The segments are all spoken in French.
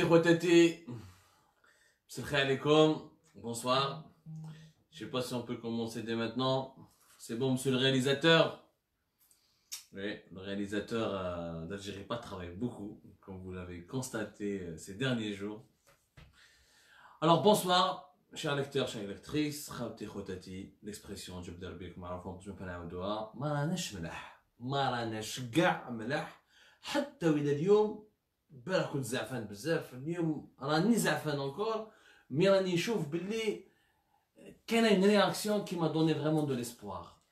Khawati, Salam alaikum, bonsoir. Je sais pas si on peut commencer dès maintenant. C'est bon, monsieur le réalisateur? Oui, le réalisateur d'Algérie pas travaille beaucoup, comme vous l'avez constaté ces derniers jours. Alors bonsoir, chers lecteurs, chères lectrices, Khawati Khotati, l'expression جبد ربيك معروفة باش ما نعاودوها، ما راناش ملاح، ما راناش كاع ملاح، حتى وإذا اليوم البارح كنت زعفان بزاف، اليوم راني زعفان encore, مي راني نشوف باللي كاينه une réaction qui m'a donné vraiment de l'espoir.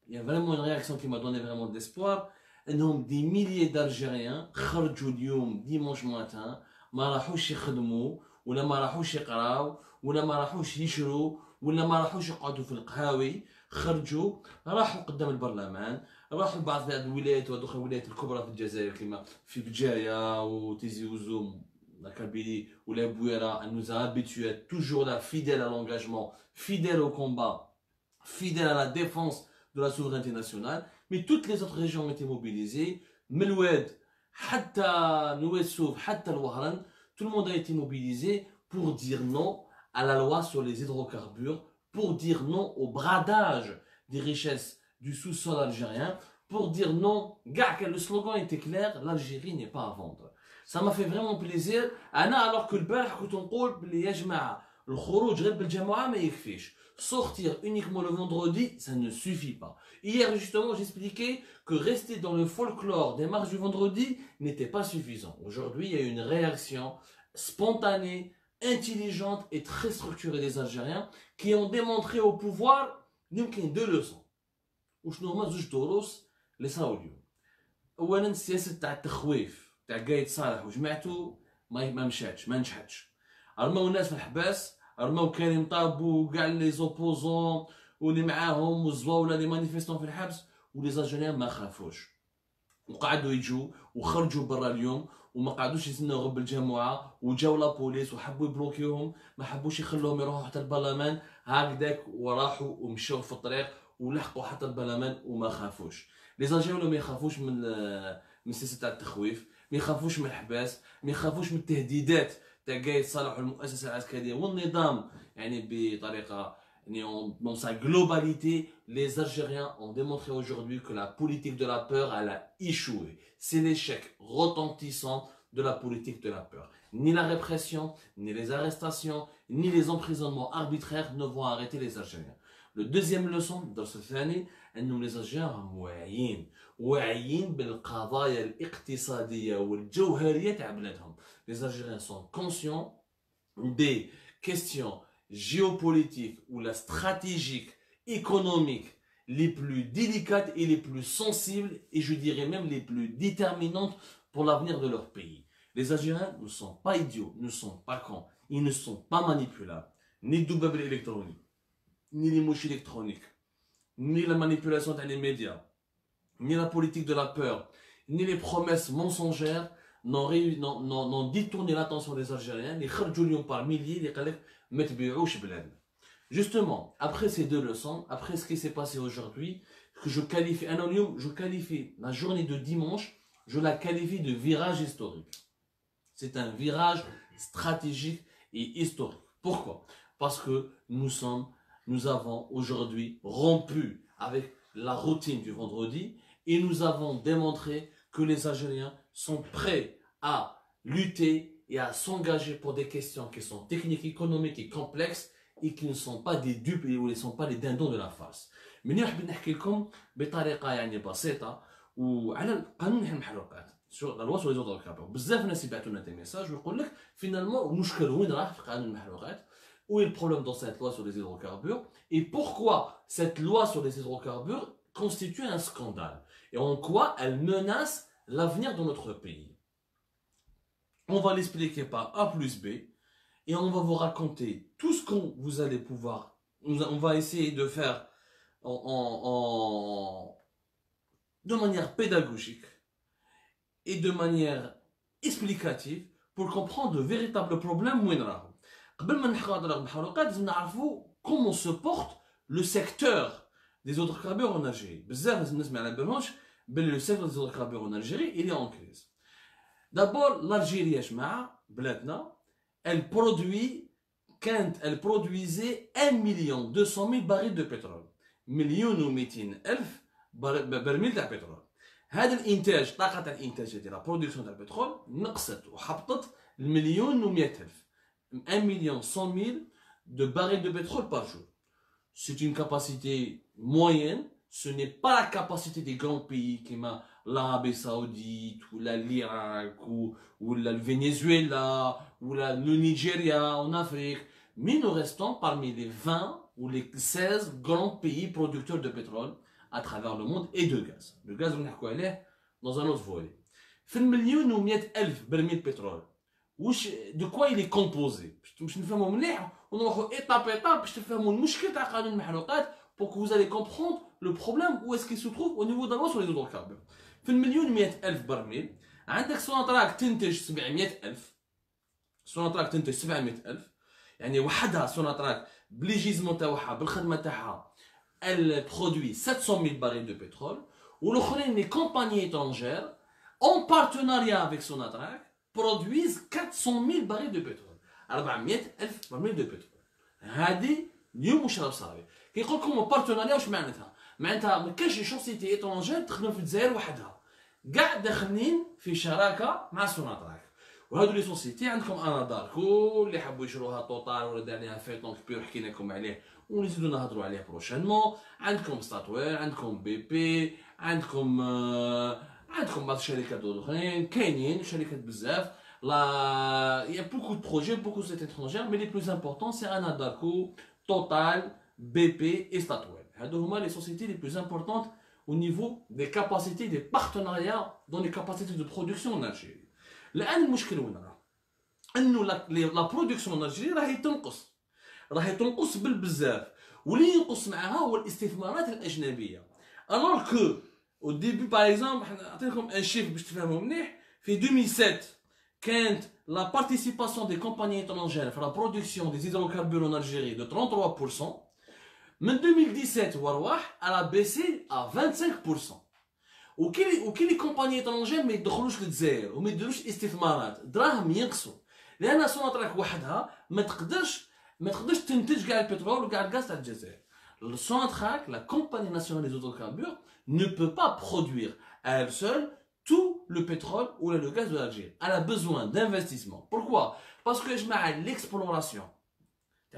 Il y a vraiment une réaction qui m'a donné vraiment de l'espoir. انهم دي milliers d'Algériens خرجوا اليوم ديمونش ماتان ما راحوش يخدموا ولا ما راحوش يقراو ولا ما راحوش يشروا ولا ما راحوش يقعدوا في القهاوي، خرجوا راحوا قدام البرلمان، راحوا لبعض الولايات وهذوك الولايات الكبرى في الجزائر كما في بجايه وتيزي وزوم la Kabylie ou la Bouera. Elle nous a habitués à être toujours là, fidèles à l'engagement, fidèles au combat, fidèles à la défense de la souveraineté nationale. Mais toutes les autres régions ont été mobilisées. Meloued, Hatta Nouessouf, Hatta Louharan, tout le monde a été mobilisé pour dire non à la loi sur les hydrocarbures, pour dire non au bradage des richesses du sous-sol algérien, pour dire non, gars, le slogan était clair, l'Algérie n'est pas à vendre. Ça m'a fait vraiment plaisir. Alors que le البارح كنت نقول بلي يا جماعه الخروج غير بالجماعه ما يكفيش. Sortir uniquement le vendredi, ça ne suffit pas. Hier justement, j'expliquais que rester dans le folklore des marches du vendredi n'était pas suffisant. Aujourd'hui, il y a une réaction spontanée, intelligente et très structurée des Algériens qui ont démontré au pouvoir qu'il y a deux leçons. وشنو هما زوج دروس اللي صراو اليوم. اولا السياسه تاع التخويف تاع قايد صالح وجماعته ما مشاتش، ما نجحتش. رماو الناس في الحباس، رماو كريم طابو وكاع لي زوبوزون واللي معاهم والزواوله لي مانيفيستون في الحبس، ولي زالجيريان ما خافوش وقعدوا يجوا وخرجوا برا اليوم وما قعدوش يستناو غير بالجماعه، وجاو لا بوليس وحبوا يبلوكيوهم، ما حبوش يخلوهم يروحوا حتى البرلمان هكذاك، وراحوا ومشاو في الطريق ولحقوا حتى البرلمان وما خافوش. لي زالجيريان ما يخافوش من سياسه تاع التخويف، ما يخافوش من الحباس، ما يخافوش من التهديدات تاع قايد صالح والمؤسسه العسكريه والنظام، يعني بطريقه يعني dans sa globalité. Les Algériens ont démontré aujourd'hui que la politique de la peur elle a échoué. C'est l'échec retentissant de la politique de la peur. Ni la répression, ni les arrestations, ni les emprisonnements arbitraires ne vont arrêter les Algériens. Le deuxième leçon dans cette année, انهم les Algériens واعيين بالقضايا الاقتصاديه والجوهريه تاع بلادهم. Les Algériens sont conscients des questions géopolitiques ou la stratégiques économiques les plus délicates et les plus sensibles, et je dirais même les plus déterminantes pour l'avenir de leur pays. Les Algériens ne sont pas idiots, ne sont pas cons, ils ne sont pas manipulables, ni le double électronique, ni les mouches électroniques, ni la manipulation dans les médias, ni la politique de la peur, ni les promesses mensongères n'ont détourné l'attention des Algériens. Les kharjoulions par milliers, les khalek metbiouch bled. Justement, après ces deux leçons, après ce qui s'est passé aujourd'hui, que je qualifie, anonyme, je qualifie la journée de dimanche, je la qualifie de virage historique. C'est un virage stratégique et historique. Pourquoi? Parce que nous avons aujourd'hui rompu avec la routine du vendredi et nous avons démontré que les Algériens sont prêts à lutter et à s'engager pour des questions qui sont techniques, économiques et complexes et qui ne sont pas des dupes et où ils ne sont pas les dindons de la farce. Mais nous allons نحكي لكم بطريقة يعني بسيطة وعلى قانون المحروقات sur la loi sur les hydrocarbures. بزاف ناس يبعثوا لنا des messages ويقول لك finalement المشكل وين راه في قانون المحروقات؟ Où est le problème dans cette loi sur les hydrocarbures et pourquoi cette loi sur les hydrocarbures constitue un scandale et en quoi elle menace l'avenir de notre pays. On va l'expliquer par A plus B et on va vous raconter tout ce que vous allez pouvoir. On va essayer de faire de manière pédagogique et de manière explicative pour comprendre le véritable problème. قبل ما نحكوا على المحروقات لازم نعرفوا comment se porte le secteur des hydrocarbures en Algérie. بزاف الناس ما على بالهمش بلي le secteur des hydrocarbures en Algérie il est en crise. D'abord l'Algérie يا جماعه بلادنا elle produisait 1,2 million barils de pétrole. 1,200,000 برميل تاع بترول. هذا الانتاج طاقه تاع الانتاج ديال لا برودكسيون تاع البترول نقصت وحبطت 1,100,000 1,100,000 de barils de pétrole par jour. C'est une capacité moyenne, ce n'est pas la capacité des grands pays comme l'Arabie Saoudite ou l'Irak ou le Venezuela ou le Nigeria en Afrique, mais nous restons parmi les 20 ou les 16 grands pays producteurs de pétrole à travers le monde et de gaz. Le gaz, on a dans un autre volet. Fait 1,1 million barils de pétrole. De quoi il est composé? باش نفهموا مليح ونروحوا étape étape باش تفهموا المشكل تاع قانون المحروقات pour que vous allez comprendre le problème où est-ce qu'il se trouve au niveau de la loi sur les hydrocarbures. في 1,1 million برميل عندك سوناتراك تنتج 700,000 سوناتراك تنتج 700,000 يعني وحدها سوناتراك بلي جيزمون تاعها بالخدمه تاعها elle produit 700,000 barils de pétrole والاخرين les compagnies étrangères en partenariat avec Sonatrach produisent 400,000 barils de pétrole 400,000 barils de pétrole. هذه اليوم واش راه صاير كيقول لكم بارتناريا واش معناتها؟ معناتها ما كاينش شوسيتي ايترونجير تخدم في الجزائر وحدها كاع داخلين في شراكه مع سوناتراك. وهادو لي سوسيتي عندكم اناداركو اللي حبوا يشروها توتال ولا دار عليها فيطون كبير حكينا لكم عليه ونزيدو نهضروا عليه بروشانمون. عندكم ستاتوير، عندكم بي بي، عندكم بعض الشركات اخرين كاينين شركات بزاف. لا il y a beaucoup de projets, beaucoup de sociétés étrangères, mais les plus importants c'est Anadarko, Total, BP et Statoil. هادو هما les sociétés les plus importantes au niveau des capacités, des partenariats dans les capacités de production en Algérie. الان المشكل وين راه؟ انه لا برودكسيون en Algérie راهي تنقص بالبزاف واللي ينقص معها هو الاستثمارات الاجنبيه. alors que au début par exemple نعطيكم un chiffre باش تفهموا مليح. في 2007 كانت la participation des compagnies étrangères في la production des hydrocarbures en Algérie de 33%. من 2017 ورواح elle a baissé à 25%. وكاين لي كومباني étrangères ما يدخلوش للجزائر وما يديروش استثمارات دراهم ينقصوا لان سوناتراك وحدها ما تقدرش تنتج كاع البترول وكاع الغاز تاع الجزائر. Sonatrach, la compagnie nationale des hydrocarbures, ne peut pas produire à elle seule tout le pétrole ou le gaz de l'Algérie. Elle a besoin d'investissement. Pourquoi? Parce que l'exploration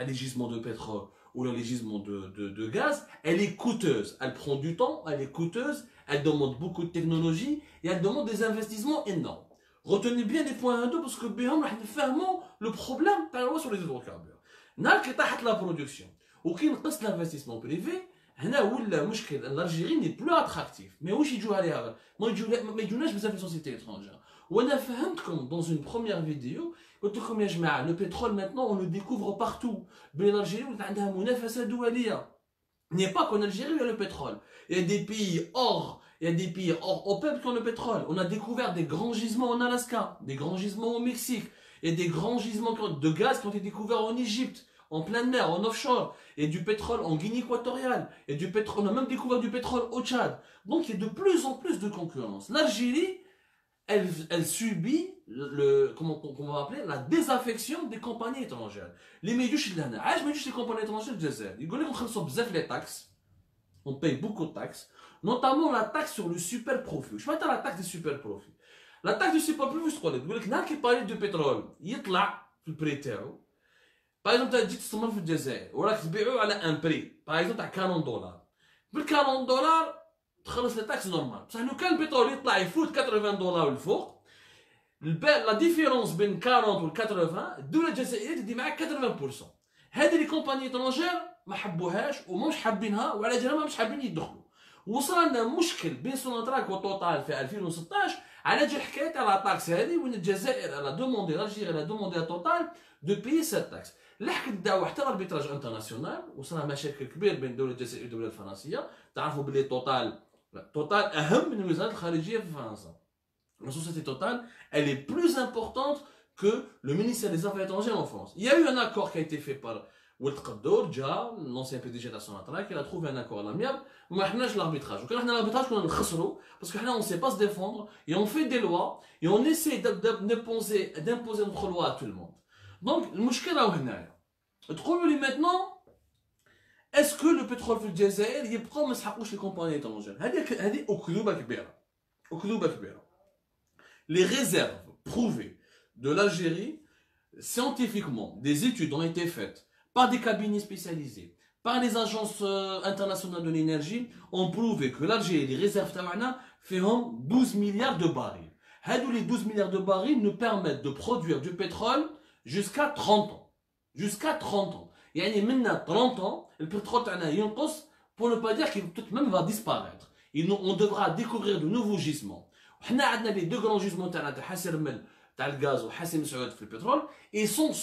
des gisements de pétrole ou les gisements de gaz, elle est coûteuse. Elle prend du temps, elle est coûteuse, elle demande beaucoup de technologie et elle demande des investissements énormes. Retenez bien les points 1 2 parce que nous fermons le problème par la loi sur les hydrocarbures. نهار طاحت لا برودكسيون وكينقص لانفستيسمون بريفي هنا ولا مشكل الالجيري ني بلو اتراكتيف. ما واش يجوا عليها ما يجوناش بزاف لي سوسيتي اترونجير. وانا فهمتكم dans une première vidéo قلت لكم يا جماعه لو بترول maintenant on le découvre partout. بين الالجيري ولات عندها منافسه دوليه. n'est pas qu'en Algérie il y a le pétrole. Il y a des pays hors OPEP qui ont le pétrole. On a découvert des grands gisements en Alaska, des grands gisements au Mexique, et des grands gisements de gaz qui ont été découverts en Égypte, en pleine mer, en offshore, et du pétrole en Guinée équatoriale, et du pétrole, on a même découvert du pétrole au Tchad. Donc il y a de plus en plus de concurrence. L'Algérie, elle subit comment on va appeler la désaffection des compagnies étrangères. Les médouches de l'année, les compagnies étrangères de l'Algérie, ils disent les taxes, on paye beaucoup de taxes, notamment la taxe sur le super profit. Je m'attends à la taxe des super profits. La taxe du super profit, c'est quoi? يقول لك نهار كيباري دو بترول يطلع في البري تاعو. باغ اكزومبل تجي تستثمر في الجزائر وراك تبيعو على ان بري باغ اكزومبل تاع 40 دولار. بال 40 دولار تخلص لي تاكس نورمال. بصح لو كان البترول يطلع يفوت 80 دولار والفوق لا ديفيرونس بين 40 و 80 الدوله الجزائريه تدي معاك 80%. هذه لي كومباني اترونجير ما حبوهاش ومش حابينها وعلى جالها مش حابين يدخلوا. وصل لنا مشكل بين سوناتراك وتوتال في 2016 على جال حكايه تاع لا تاكس هذه وين الجزائر على دوموندي الجزائر على دوموندي توتال دو بيي سات تاكس. لحقت الدعوه حتى لاربيتراج انترناسيونال وصل مشاكل كبير بين الدوله الجزائريه والدوله الفرنسيه. تعرفوا بلي توتال اهم من الوزاره الخارجيه في فرنسا. La société Total, elle est plus importante que le ministère des Affaires étrangères en France. Il y a eu un accord qui a été fait par والتقدر جا l'ancien PDG تاع سوناتراك il a trouvé un accord à l'amiable وما حناش l'arbitrage وكان حنا l'arbitrage كنا نخسروا parce que حنا on sait pas se défendre et on fait des lois et on essaie d'imposer notre loi à tout le monde. Donc المشكل راهو هنايا تقولوا لي maintenant est-ce que le pétrole في الجزائر يبقى ما يسحقوش لي كومباني étrangères هذه أكذوبة كبيرة أكذوبة كبيرة. Les réserves prouvées de l'Algérie scientifiquement des études ont été faites par des cabinets spécialisés, par les agences internationales de l'énergie, ont prouvé que l'Algérie, les réserves tawana, font 12 milliards de barils. Les 12 milliards de barils nous permettent de produire du pétrole jusqu'à 30 ans. Jusqu'à 30 ans. Et maintenant 30 ans, le pétrole ينقص, pour ne pas dire qu'il peut-être même va disparaître. On devra découvrir de nouveaux gisements. On a les deux grands gisements de Hassi Rmel, le gaz ou Hassim Saoud le pétrole, et ils sont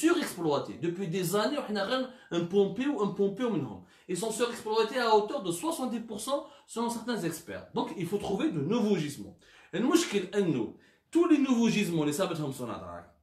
surexploités. Depuis des années, on a un pompé ou minimum. Ils sont surexploités à hauteur de 70% selon certains experts. Donc il faut trouver de nouveaux gisements. Le مشكل انه tous les nouveaux gisements اللي ثابتهم صناعة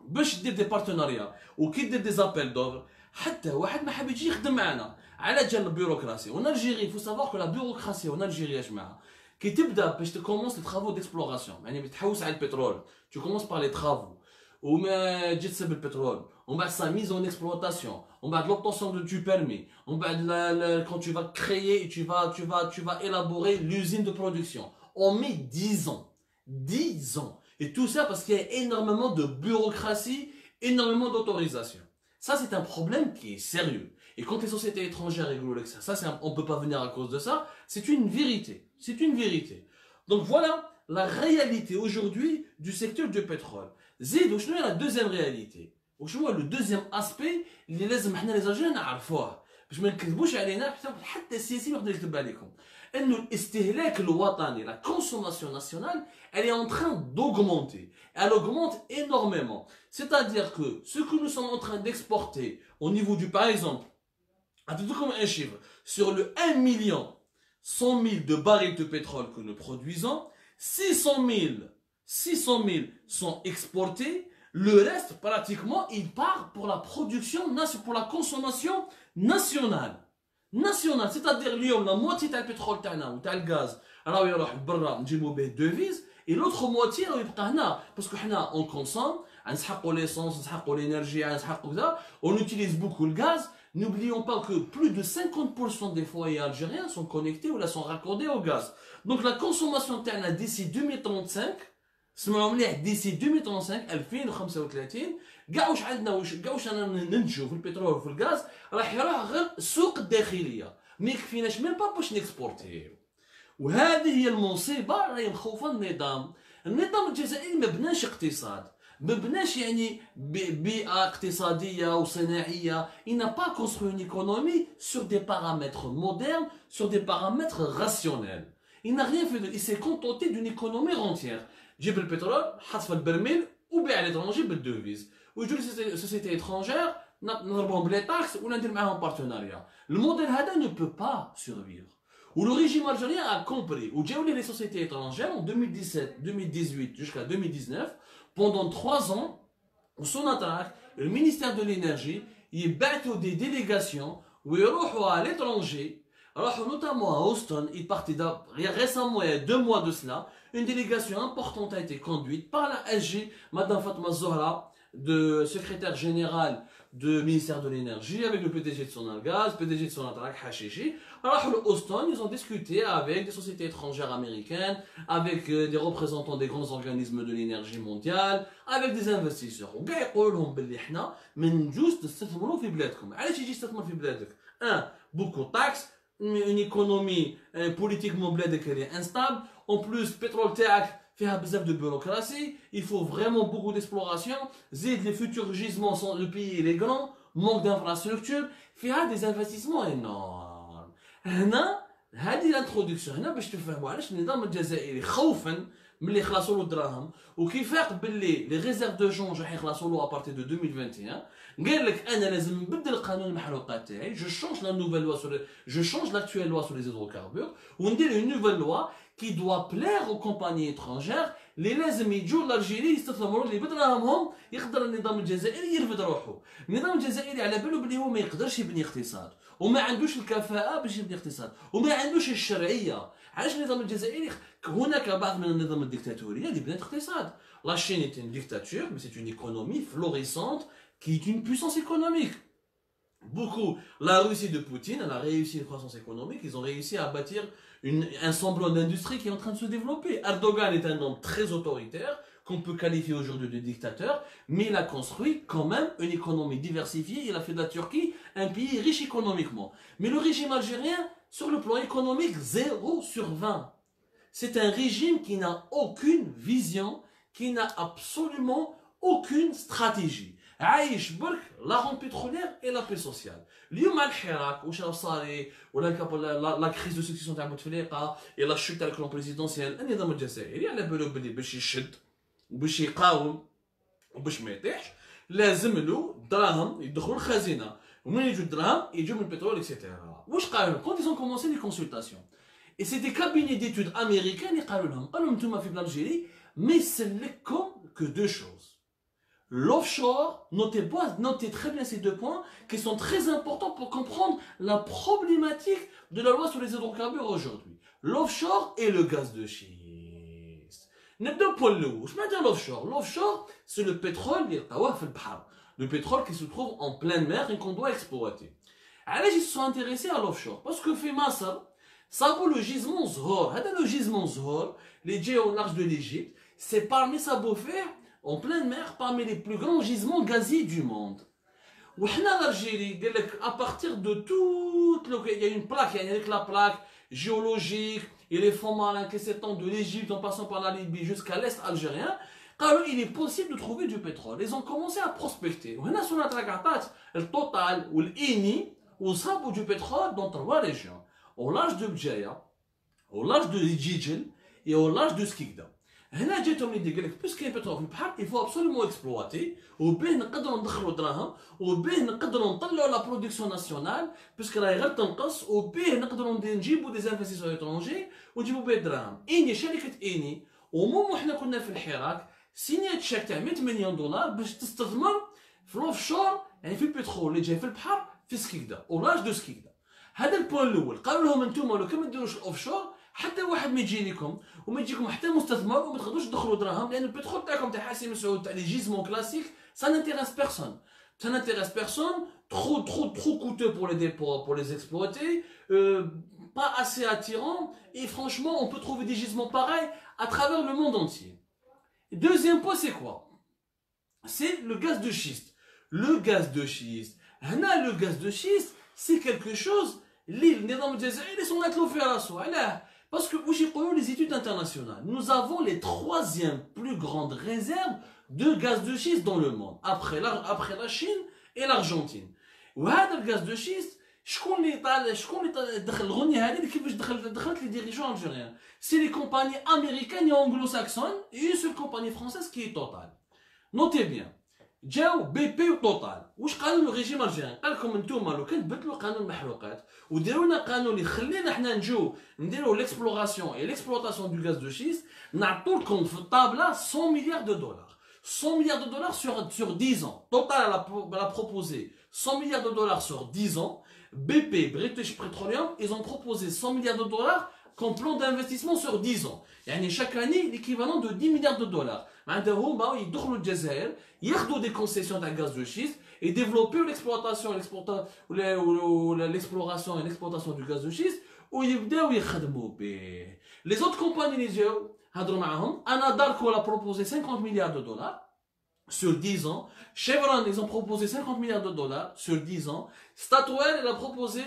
باش دير des partenariats وكي دير des appels d'offres حتى واحد ما حاب يجي يخدم معنا على جال البيروقراسي. En Algérie, il faut savoir que la bureaucratie en Algérie يا جماعه qui تبدا باش تكومونس les travaux d'exploration يعني بتحوس على البترول tu commences par les travaux وما تجي تسب البترول ومن بعد sa mise en exploitation ومن بعد l'obtention du permis ومن بعد quand tu vas créer tu vas élaborer l'usine de production on met 10 ans et tout ça parce qu'il y a énormément de bureaucratie énormément d'autorisation. Ça c'est un problème qui est sérieux et quand les sociétés étrangères rigolent ça on peut pas venir à cause de ça, c'est une vérité. C'est une vérité. Donc voilà la réalité aujourd'hui du secteur du pétrole. Zid, ou la deuxième réalité. Ou le deuxième aspect, اللي لازم احنا les Algériens نعرفوه. باش ما نكذبوش علينا حتى السياسيين يقدروا يكذب عليكم. انه الاستهلاك الوطني, la consommation nationale, elle est en train d'augmenter. Elle augmente énormément. C'est-à-dire que ce que nous sommes en train d'exporter au niveau du, par exemple, à tout comme un chiffre, sur le 1 million 100 000 de barils de pétrole que nous produisons, 600 000 sont exportés, le reste, pratiquement, il part pour la production, pour la consommation nationale. Nationale, c'est-à-dire la moitié du pétrole ou du gaz, alors il y a des devises, et l'autre moitié, parce que on consomme, on l'essence, on l'énergie, on utilise beaucoup le gaz. N'oublions pas que plus de 50% des foyers algériens sont connectés ou là sont raccordés au gaz. Donc la consommation terne d'ici 2035, d'ici 2035, 2035, قاعوش عندنا قاعوش انا ننتجوا في البترول وفي الغاز راح يروح غير السوق الداخليه ما يكفيناش ميم با باش نكسبورتيو. وهذه هي المصيبه راهي مخوفه النظام الجزائري ما بناش اقتصاد ما بناش يعني بيئه اقتصاديه وصناعيه. Il n'a pas construit une économie sur des paramètres modernes, sur des paramètres rationnels. Il n'a rien fait il s'est contenté d'une économie rentière. جيب البترول حط في البرميل وبيع على l'étranger بالدوفيز ويجوا لي سوسيتي étrangères نضربهم بلي تاكس ولا ندير معاهم بارتناريا. الموديل هذا ne peut pas survivre. Où le régime algérien a compris, où j'ai eu les sociétés étrangères en 2017, 2018 jusqu'à 2019, pendant 3 ans, où son attaque, le ministère de l'énergie, il battait des délégations où ils vont à l'étranger, alors notamment à Houston, ils partaient récemment, il y a 2 mois de cela, une délégation importante a été conduite par la SG, Madame Fatma Zohra, de secrétaire général du ministère de l'énergie, avec le PDG de Sonalgaz, PDG de Sonatrach, Hachichi. Alors, au Houston, ils ont discuté avec des sociétés étrangères américaines, avec des représentants des grands organismes de l'énergie mondiale, avec des investisseurs. وقاع يقولوا لهم باللي احنا ما نجوش نستثمروا في بلادكم. علاش يجي يستثمر في بلادك؟ beaucoup de taxes, une économie politiquement بلادك elle est instable. En plus, pétrole تاعك فيها بزاف de bureaucratie, il faut vraiment beaucoup d'exploration. زيد les futurs gisements sont le pays il est grand, manque d'infrastructures, فيها des investissements énormes. هنا هذه الانترودكسيون هنا باش تفهموا علاش النظام الجزائري خوفا ملي خلاصوا له الدراهم وكيفاق باللي لي ريزيرف دو شونج راح يخلصوا له ابارتي دو 2021 قال لك انا لازم نبدل قانون المحروقات تاعي جو شونج لا نوفيل لوا سور جو شونج لاكtuelle لوا سور لي هيدروكاربور وندير اون نوفيل لوا كي دوا بلير aux compagnies étrangères اللي لازم يجوا لالجيري يستثمروا اللي بدراهمهم يقدر النظام الجزائري يرفد روحه. النظام الجزائري على بالو بلي هو ما يقدرش يبني اقتصاد وما عندوش الكفاءة باش يبني اقتصاد وما عندوش الشرعية. علاش النظام الجزائري هناك بعض من النظام الديكتاتورية اللي بنات اقتصاد. La Chine est une dictature mais c'est une économie florissante qui est une puissance économique. Beaucoup, la Russie de Poutine, elle a réussi une croissance économique, ils ont réussi à bâtir un semblant d'industrie qui est en train de se développer. Erdogan est un homme très autoritaire, qu'on peut qualifier aujourd'hui de dictateur, mais il a construit quand même une économie diversifiée, il a fait de la Turquie un pays riche économiquement. Mais le régime algérien, sur le plan économique, 0 sur 20. C'est un régime qui n'a aucune vision, qui n'a absolument aucune stratégie. عايش برك لا رون بيترولير اي لا بي سوسيال. اليوم مع الحراك واش راه صاري ولا لا كريز دو سكسيسيون تاع بوتفليقه اي لا شوت تاع الكلون بريزيدونسيال النظام الجزائري على بالو بلي باش يشد وباش يقاوم وباش ما يطيحش لازم له دراهم يدخلوا الخزينه ومن يجوا الدراهم يجوا من البترول اكسيتيرا. واش قالوا كونت ils ont commencé les consultations et c'est des cabinets d'études américains اللي قالوا لهم نتوما في الجزائر ما يسلككم que deux choses. L'offshore, notez très bien ces deux points qui sont très importants pour comprendre la problématique de la loi sur les hydrocarbures aujourd'hui. L'offshore et le gaz de schiste. L'offshore, c'est le pétrole le pétrole qui se trouve en pleine mer et qu'on doit exploiter. Alors ils se sont intéressés à l'offshore parce que fait Masr, ça vaut le gisement Zohor. Le gisement Zohor, les jets au large de l'Égypte, c'est parmi sa beau-frère en pleine mer parmi les plus grands gisements gaziers du monde. L'Algérie, à partir de toute il y a une plaque, il y a la plaque géologique et les fonds marins qui s'étendent de l'Égypte en passant par la Libye jusqu'à l'est algérien. Il est possible de trouver du pétrole. Ils ont commencé à prospecter. Le Total ou l'Eni ou du pétrole dans 3 régions. Au large de Bdjaya, au large de Djidjel et au large de Skikda. هنا جاتهم اللي قال لك بس كاين بترول في البحر il faut absolument exploiter وباه نقدروا ندخلوا دراهم وباه نقدروا نطلعوا لا برودكسيون ناسيونال باسكو راهي غير تنقص وباه نقدروا نجيبوا دي انفستيسور ايترونجي ونجيبوا بيه الدراهم. اني شركه اني ومو حنا كنا في الحراك سينيات شيك تاع 100 مليون دولار باش تستثمر في الاوفشور يعني في البترول اللي جاي في البحر في سكيكدا ولاج دو سكيكدا. هذا البوان الاول. قالوا لهم انتم لو كان ما ديروش الاوفشور حتى واحد ما يجي لكم وما يجيكم حتى مستثمر وما تقدروش تدخلوا دراهم لان البترول تاعكم تاع حاسم مسعود تاع لي جيزمون كلاسيك ça n'intéresse personne. Ça n'intéresse personne, trop coûteux pour les exploiter, pas assez attirant et franchement on peut trouver des gisements pareils à travers le monde entier. Et deuxième point c'est quoi? C'est le gaz de schiste. Le gaz de schiste. Le gaz de schiste c'est quelque chose l'île النظام الجزائري sont mettre l'eau à la soie. Parce que les études internationales, nous avons les 3e plus grandes réserves de gaz de schiste dans le monde, après la Chine et l'Argentine. وهذا الغاز دو شيست شكون اللي دخل الغنية هذه كيفاش دخلت les dirigeants algériens. C'est les compagnies américaines et anglo-saxonnes et une seule compagnie française qui est Total. Notez bien. جاو بي بي وتوتال. واش قالوا الريجيم الجزائري؟ قال لكم انتم لو كان تبدلوا قانون المحروقات وديروا لنا قانون اللي يخلينا حنا نجو نديروا ليكسبلوراسيون اي ليكسبلوطاسيون دو غاز دو شيست نعطوا لكم في الطابله 100 مليار دو دولار. 100 milliards de dollars sur 10 ans. Total a proposé 100 milliards de dollars sur 10 ans. BP, British Petroleum, ils ont proposé 100 milliards de dollars comme plan d'investissement sur 10 ans. يعني chaque année l'équivalent de 10 milliards de dollars. معناتها هما يدخلوا الجزائر ياخذوا des concessions de gaz de schiste et développer l'exploration l'exploration et l'exploitation du gaz de schiste ويبداو يخدموا به. Les autres compagnies اللي جاو هضروا معاهم. Anadarko a proposé 50 milliards de dollars sur 10 ans. Chevron, ils ont proposé 50 milliards de dollars sur 10 ans. Statoil, elle a proposé,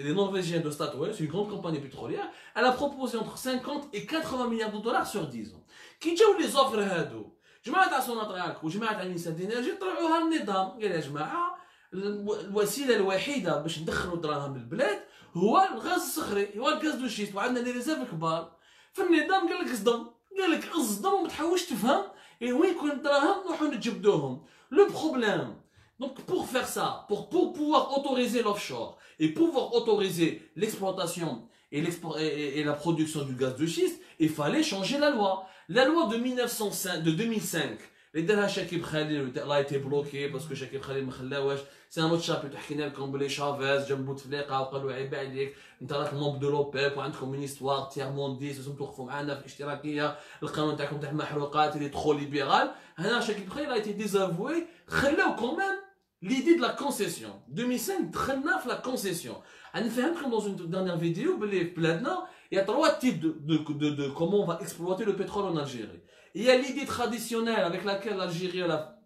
les Norvégiens de Statoil, c'est une grande compagnie pétrolière, elle a proposé entre 50 et 80 milliards de dollars sur 10 ans. Qui جاو les offres هادو؟ جماعة تاع سوناطراك وجماعة تاع نيسان دينيرجي طلعوها النظام، قال يا جماعة الوسيلة الوحيدة باش ندخلوا دراهم للبلاد هو الغاز الصخري، هو الغاز دو شيست، وعندنا لي ريزيرف كبار. في النظام قال لك صدم، قال لك اصدم وما تحاولش تفهم وين يكون الدراهم نروحوا نتجبدوهم. Le problème, donc pour faire ça, pour pouvoir autoriser l'offshore et pouvoir autoriser l'exploitation et la production du gaz de schiste, il fallait changer la loi. La loi de 2005, اللي دارها شاكيب خليل a été bloqué parce que شاكيب خليل ما خلاوهاش. سي ان اوت شابيتر حكينا لكم بلي شافيز جاب بوتفليقه وقالوا عيب عليك انت راك مومب دو لوبيك وعندكم من استوار تيغ مونديس لازم توقفوا معنا في الاشتراكيه، القانون تاعكم تاع المحروقات اللي تخو ليبرال. هنا شاكيب خليل a été désavoué. خلاو كومام l'idée de la concession. 2005 دخلنا في la concession. انا فهمتكم dans une dernière vidéo بلي في بلادنا il y a 3 types de comment on va exploiter le pétrole en Algérie. Il y a l'idée traditionnelle avec laquelle l'Algérie a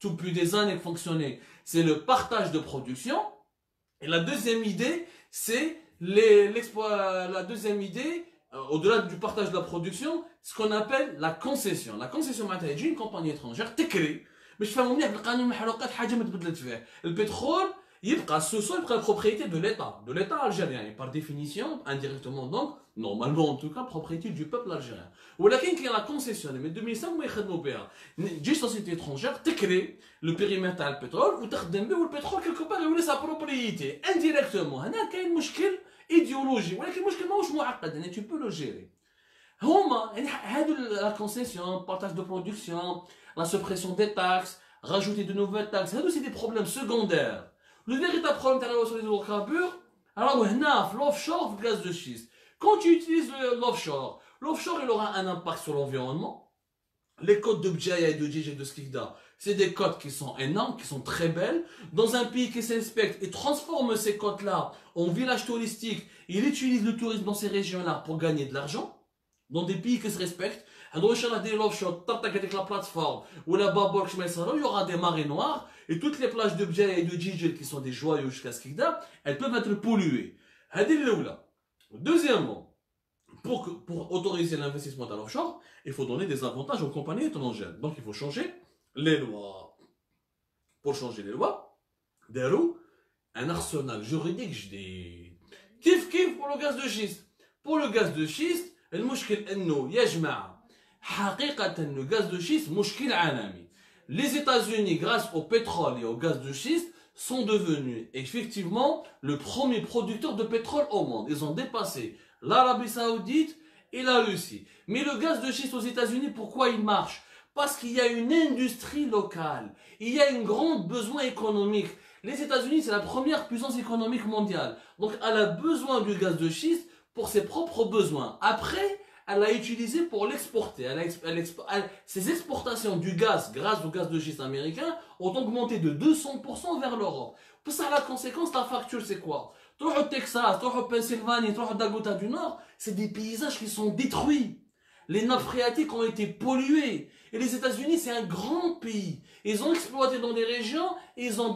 depuis des années fonctionné, c'est le partage de production. Et la deuxième idée, c'est la deuxième idée, au-delà du partage de la production, ce qu'on appelle la concession. La concession, c'est une compagnie étrangère, t'écris, mais je fais mon bien, le pétrole, ce sol est la propriété de l'État algérien, et par définition, indirectement donc, normalement en tout cas, propriété du peuple algérien. Ou là, qui est la concession, mais 2005, moi, j'ai une société étrangère, tu crées le périmètre du pétrole, ou tu le pétrole quelque part, il a sa propriété, indirectement. Il y a un problème idéologique, mais le problème, tu peux le gérer. La concession, partage de production, la suppression des taxes, rajouter de nouvelles taxes, c'est des problèmes secondaires. Le véritable problème sur les hydrocarbures, alors l'offshore, le gaz de schiste. Quand tu utilises l'offshore, il aura un impact sur l'environnement. Les côtes de Bjaya et de Djidj et de Skikda, c'est des côtes qui sont énormes, qui sont très belles. Dans un pays qui s'inspecte et transforme ces côtes-là en village touristique, il utilise le tourisme dans ces régions-là pour gagner de l'argent. Dans des pays qui se respectent, l'offshore, avec la plateforme ou la babor, il y aura des marées noires et toutes les plages de Bjaya et de Djidj qui sont des joyaux jusqu'à Skikda, elles peuvent être polluées. Deuxièmement, pour autoriser l'investissement dans l'offshore, il faut donner des avantages aux compagnies étrangères. Donc il faut changer les lois. Pour changer les lois, d'arou un arsenal juridique جديد. كيف pour le gaz de schiste. Pour le gaz de schiste, المشكل انه يا جماعه حقيقه le gaz de schiste مشكل عالمي. Les États-Unis, grâce au pétrole et au gaz de schiste, sont devenus effectivement le premier producteur de pétrole au monde. Ils ont dépassé l'Arabie Saoudite et la Russie. Mais le gaz de schiste aux États-Unis, pourquoi il marche? Parce qu'il y a une industrie locale. Il y a un grand besoin économique. Les États-Unis, c'est la première puissance économique mondiale. Donc, elle a besoin du gaz de schiste pour ses propres besoins. Après, elle l'a utilisé pour l'exporter. Ses exportations du gaz, grâce au gaz de schiste américain, ont augmenté de 200% vers l'Europe. Pour ça, la conséquence, la facture, c'est quoi? Trop au Texas, trop au Pennsylvanie, trop au Dakota du Nord, c'est des paysages qui sont détruits. Les nappes phréatiques ont été polluées. Et les États-Unis, c'est un grand pays. Ils ont exploité dans des régions, ils ont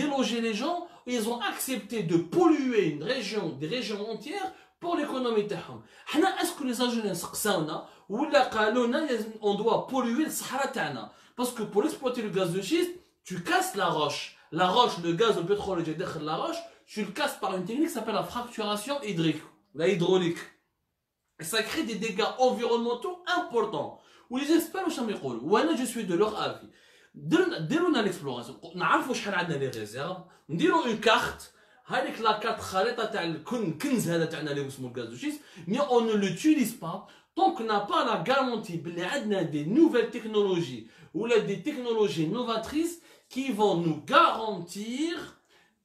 délogé les gens, et ils ont accepté de polluer une région, des régions entières, pour l'économie تاعهم. حنا اسكو les Algériens سقساونا ولا قالونا on doit polluer الصحراء تاعنا parce que pour exploiter le gaz de schiste tu casses la roche, le gaz, le pétrole اللي داخل la roche, tu le casses par une technique qui s'appelle la fracturation hydrique, la hydraulique. Et ça crée des dégâts environnementaux importants. Où les experts واش راهم يقولوا وانا je suis de leur avis. ديروا لنا l'exploration, نعرفوا شحال عندنا لي ريزيرف, نديروا une carte. هذيك لا كارت خريطه تاع الكنز هذا تاعنا اللي اسمه الغاز دو شيست, mais on ne l'utilise pas tant qu'on n'a pas la garantie بلي عندنا des nouvelles technologies ou des technologies novatrices qui vont nous garantir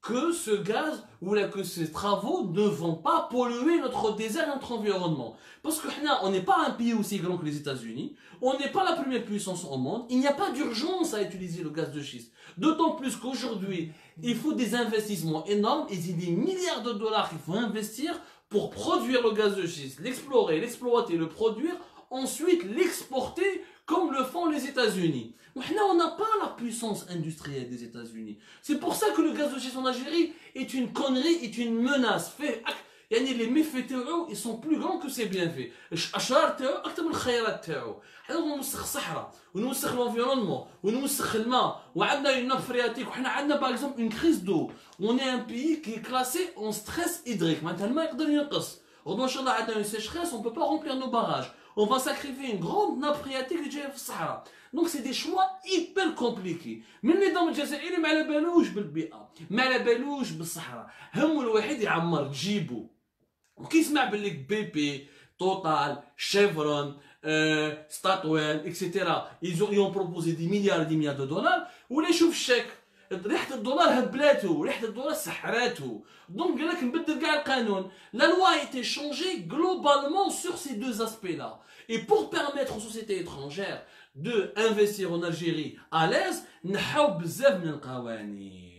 que ce gaz ou que ces travaux ne vont pas polluer notre désert et notre environnement. Parce que on n'est pas un pays aussi grand que les États-Unis, on n'est pas la première puissance au monde, il n'y a pas d'urgence à utiliser le gaz de schiste. D'autant plus qu'aujourd'hui, il faut des investissements énormes, et il y a des milliards de dollars qu'il faut investir pour produire le gaz de schiste, l'explorer, l'exploiter, le produire, ensuite l'exporter comme le font les États-Unis. On n'a pas la puissance industrielle des États-Unis. C'est pour ça que le gaz de schiste en Algérie est une connerie, est une menace. Les méfaits تاعو ils sont plus grands que ses bienfaits. الاشرار تاعو اكثر من الخيرات تاعو. حنا نوسخ الصحراء ونوسخ l'environnement ونوسخ الماء وعندنا une nappe phréatique وحنا عندنا par exemple une crise d'eau. On est un pays qui est classé en stress hydrique. معناتها الماء يقدر ينقص. غدوه ان شاء الله عندنا une sécheresse, on peut pas remplir nos barrages. on va sacrifier une grande nappe phréatique اللي جايه في الصحراء. دونك سي دي شوا ايبر كومبليكي. من النظام الجزائري ما على بالوش بالبيئه، ما على بالوش بالصحراء، همه الوحيد يعمر جيبو. وكيسمع باللي بي بي توتال شيفرون ستاتويل اكسيتيرا ils ont proposé des milliards de dollars ولا يشوف الشيك ريحه الدولار هبلاتو، ريحه الدولار سحراتو. دونك قال لك نبدل كاع القانون. لا لوا a été changée globalement sur ces deux aspects là. Et pour permettre aux sociétés étrangères de investir en Algérie à l'aise نحاو بزاف من القوانين.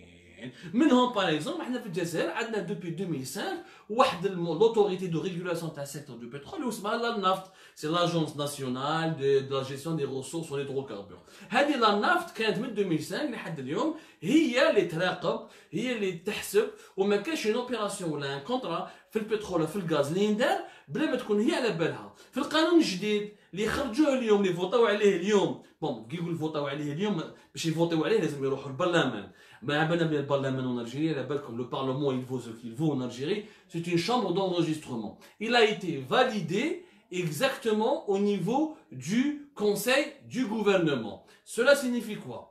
منهم par exemple احنا في الجزائر عندنا depuis 2005 واحد l'autorité de régulation تاع السيكتور du pétrole اسمها لا نافت. C'est l'agence nationale de la gestion des ressources en hydrocarbures. هذه لا نافت كانت من 2005 لحد اليوم هي اللي تراقب، هي اللي تحسب، وما كاينش اون اوبيراسيون ولا ان كونترا في البترول ولا في الغاز اللي يندار بلا ما تكون هي على بالها. في القانون الجديد اللي خرجوه اليوم اللي فوطاو عليه اليوم، بون كي يقول فوطاو عليه اليوم باش يفوطيو عليه لازم يروحوا البرلمان. ما بالنا بلي البرلمان en Algérie, على بالكم le parlement il vaut ce qu'il vaut en Algérie, c'est une chambre d'enregistrement. Il a été validé exactement au niveau du conseil du gouvernement. Cela signifie quoi?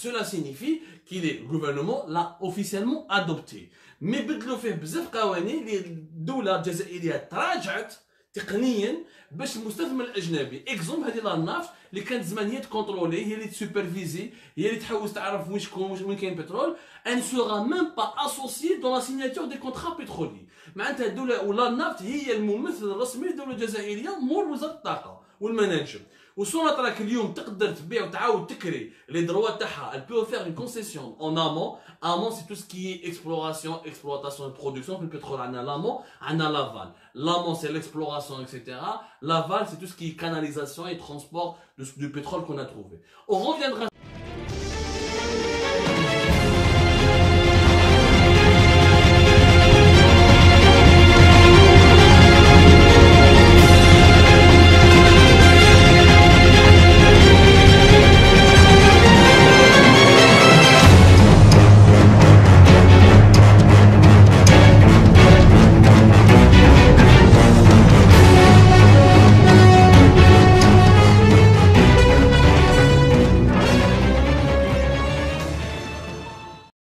Cela signifie qu'il est, le gouvernement l'a officiellement adopté. Mais بدلوا فيه بزاف قوانين اللي الدولة الجزائرية تراجعت تقنيا باش المستثمر الاجنبي اكزومبل هذه لا نافت اللي كانت زمان هي تكونترولي، هي اللي تسوبرفيزي، هي اللي تحوس تعرف وين شكون وين كاين بترول، ان سورا ميم با اسوسيي دون لا سيناتور دي كونترا بترولي. معناتها الدوله ولا نافت هي الممثل الرسمي للدوله الجزائريه مور وزاره الطاقه والمناجم. وصورة راك اليوم تقدر تبيع وتعاود تكري لي دروا تاعها. Elle peut faire une concession en amont. Amont c'est tout ce qui est exploration, exploitation et production. في البترول عندنا l'amont, عندنا l'aval. L'amont c'est l'exploration etc. L'aval c'est tout ce qui est canalisation et transport du pétrole qu'on a trouvé. On reviendra